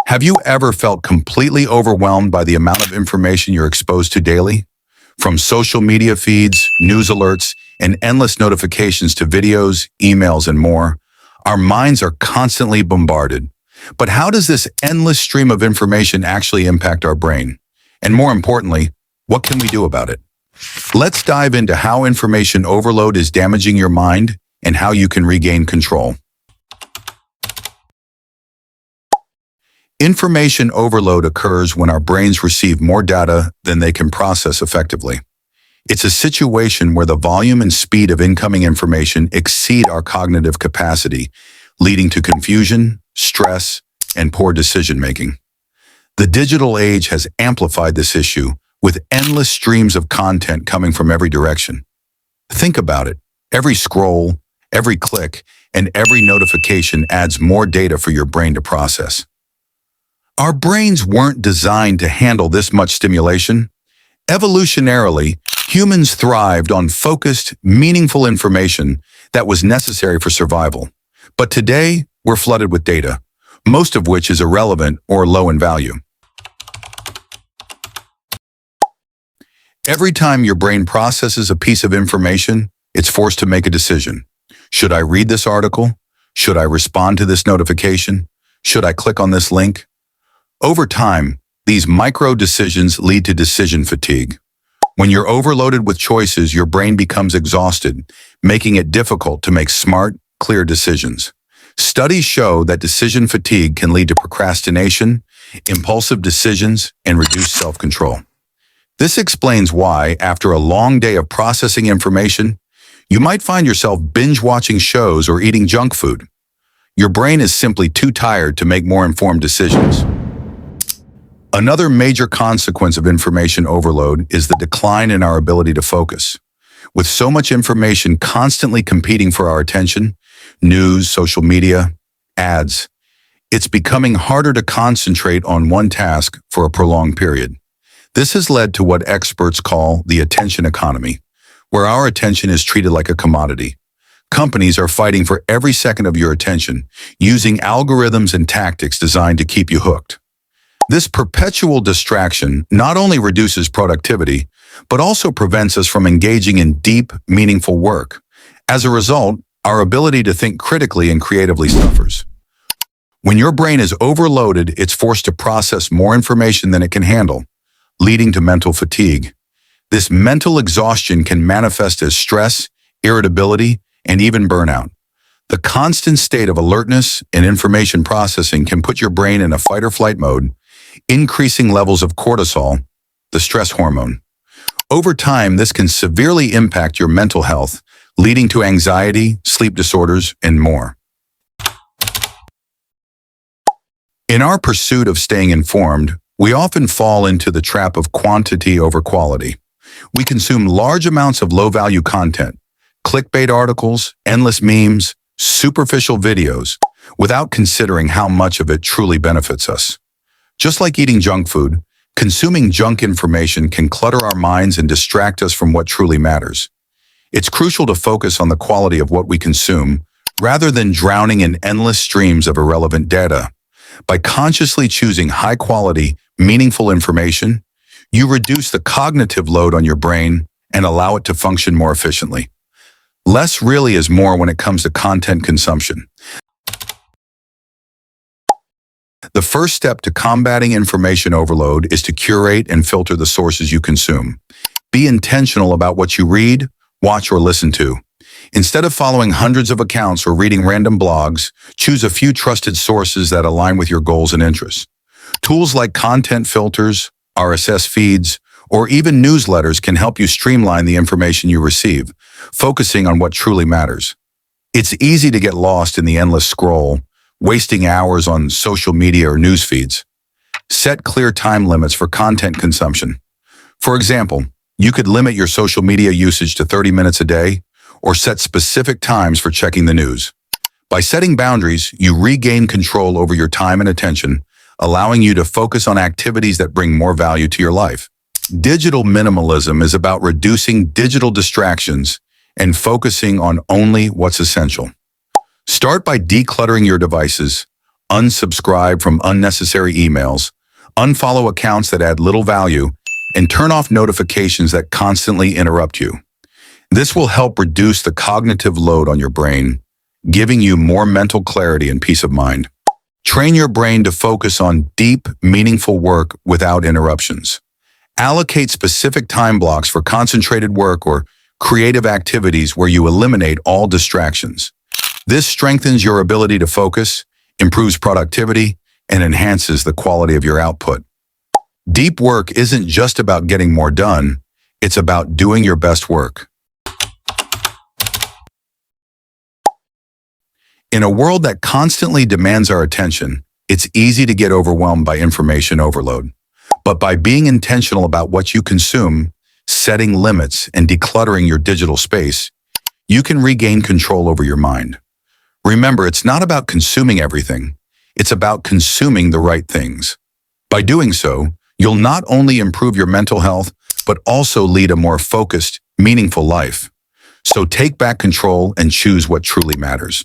Have you ever felt completely overwhelmed by the amount of information you're exposed to daily? From social media feeds, news alerts, and endless notifications to videos, emails, and more, our minds are constantly bombarded. But how does this endless stream of information actually impact our brain? And more importantly, what can we do about it? Let's dive into how information overload is damaging your mind and how you can regain control. Information overload occurs when our brains receive more data than they can process effectively. It's a situation where the volume and speed of incoming information exceed our cognitive capacity, leading to confusion, stress, and poor decision-making. The digital age has amplified this issue, with endless streams of content coming from every direction. Think about it. Every scroll, every click, and every notification adds more data for your brain to process. Our brains weren't designed to handle this much stimulation. Evolutionarily, humans thrived on focused, meaningful information that was necessary for survival. But today, we're flooded with data, most of which is irrelevant or low in value. Every time your brain processes a piece of information, it's forced to make a decision. Should I read this article? Should I respond to this notification? Should I click on this link? Over time, these micro decisions lead to decision fatigue. When you're overloaded with choices, your brain becomes exhausted, making it difficult to make smart, clear decisions. Studies show that decision fatigue can lead to procrastination, impulsive decisions, and reduced self-control. This explains why, after a long day of processing information, you might find yourself binge-watching shows or eating junk food. Your brain is simply too tired to make more informed decisions. Another major consequence of information overload is the decline in our ability to focus. With so much information constantly competing for our attention, news, social media, ads, it's becoming harder to concentrate on one task for a prolonged period. This has led to what experts call the attention economy, where our attention is treated like a commodity. Companies are fighting for every second of your attention, using algorithms and tactics designed to keep you hooked. This perpetual distraction not only reduces productivity, but also prevents us from engaging in deep, meaningful work. As a result, our ability to think critically and creatively suffers. When your brain is overloaded, it's forced to process more information than it can handle, leading to mental fatigue. This mental exhaustion can manifest as stress, irritability, and even burnout. The constant state of alertness and information processing can put your brain in a fight-or-flight mode, increasing levels of cortisol, the stress hormone. Over time, this can severely impact your mental health, leading to anxiety, sleep disorders, and more. In our pursuit of staying informed, we often fall into the trap of quantity over quality. We consume large amounts of low-value content, clickbait articles, endless memes, superficial videos, without considering how much of it truly benefits us. Just like eating junk food, consuming junk information can clutter our minds and distract us from what truly matters. It's crucial to focus on the quality of what we consume, rather than drowning in endless streams of irrelevant data. By consciously choosing high-quality, meaningful information, you reduce the cognitive load on your brain and allow it to function more efficiently. Less really is more when it comes to content consumption. The first step to combating information overload is to curate and filter the sources you consume. Be intentional about what you read, watch, or listen to. Instead of following hundreds of accounts or reading random blogs, choose a few trusted sources that align with your goals and interests. Tools like content filters, RSS feeds, or even newsletters can help you streamline the information you receive, focusing on what truly matters. It's easy to get lost in the endless scroll, wasting hours on social media or news feeds. Set clear time limits for content consumption. For example, you could limit your social media usage to 30 minutes a day, or set specific times for checking the news. By setting boundaries, you regain control over your time and attention, allowing you to focus on activities that bring more value to your life. Digital minimalism is about reducing digital distractions and focusing on only what's essential. Start by decluttering your devices, unsubscribe from unnecessary emails, unfollow accounts that add little value, and turn off notifications that constantly interrupt you. This will help reduce the cognitive load on your brain, giving you more mental clarity and peace of mind. Train your brain to focus on deep, meaningful work without interruptions. Allocate specific time blocks for concentrated work or creative activities where you eliminate all distractions. This strengthens your ability to focus, improves productivity, and enhances the quality of your output. Deep work isn't just about getting more done, it's about doing your best work. In a world that constantly demands our attention, it's easy to get overwhelmed by information overload. But by being intentional about what you consume, setting limits, and decluttering your digital space, you can regain control over your mind. Remember, it's not about consuming everything, it's about consuming the right things. By doing so, you'll not only improve your mental health, but also lead a more focused, meaningful life. So take back control and choose what truly matters.